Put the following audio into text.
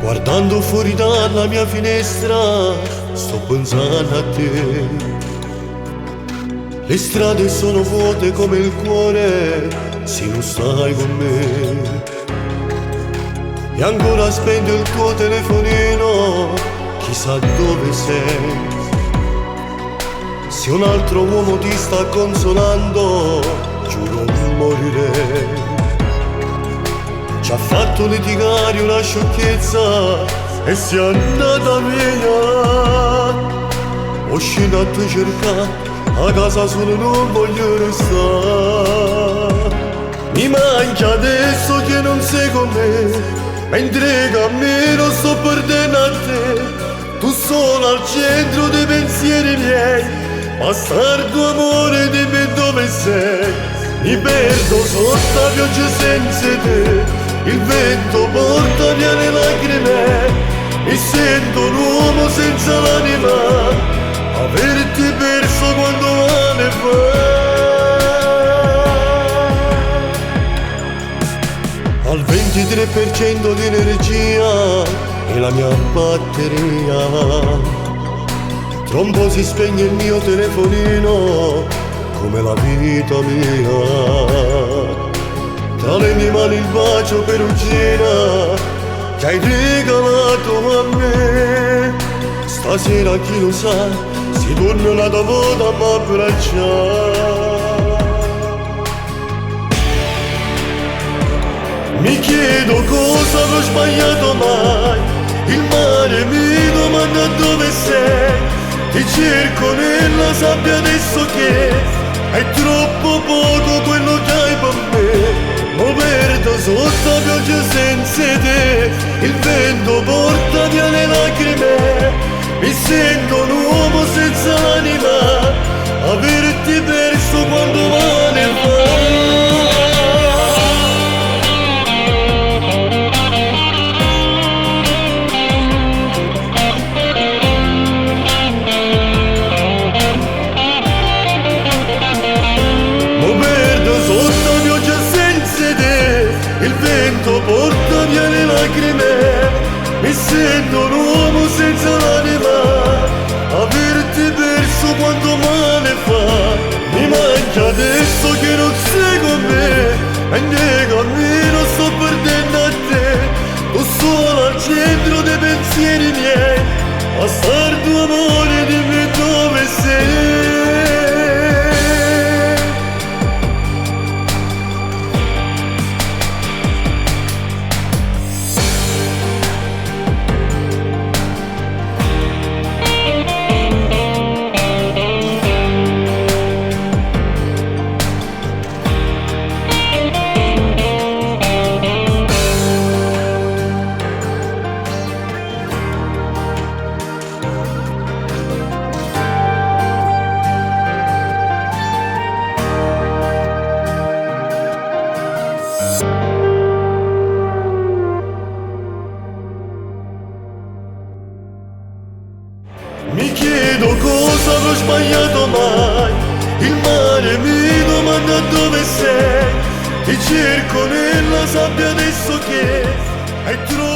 Guardando fuori dalla mia finestra, sto pensando a te. Le strade sono vuote come il cuore, se non stai con me. E ancora spento il tuo telefonino, chissà dove sei. Se un altro uomo ti sta consolando, giuro morirei. Ci ha fatto litigare una sciocchezza e si è andata via. Ho sceso a te cercare, a casa solo non voglio restare. Mi manca adesso che non sei con me, mentre cammino sto perdendo a te. Tu solo al centro dei pensieri miei, bastardo amore dimmi dove sei. Mi perdo sotto la pioggia senza te, il vento porta via le lacrime, mi sento un uomo senza l'anima, averti perso quando male fa. Al 23% di energia è la mia batteria, tra un po' si spegne il mio telefonino come la vita mia. Tra le mie mani il bacio perugina che hai regalato a me. Stasera chi lo sa, si torna la tua volta a m'abbracciare. Mi chiedo cosa avrò sbagliato mai, il mare mi domanda dove sei. Ti cerco nella sabbia adesso che è troppo poco quello che hai per me. Mo perdo sotto la pioggia senza te, il vento porta via le lacrime, mi sento un uomo senza l'anima, averti perso quando male fa. Il vento porta via le lacrime, mi sento un uomo senza l'anima, averti perso quanto male fa. Mi manca adesso che non sei con me, mentre cammino sto perdendo a te. Tu solo al centro dei pensieri miei, bastardo amore dimmi dove sei. Mi chiedo cosa avrò sbagliato mai, il mare mi domanda dove sei. Ti cerco nella sabbia adesso che è troppo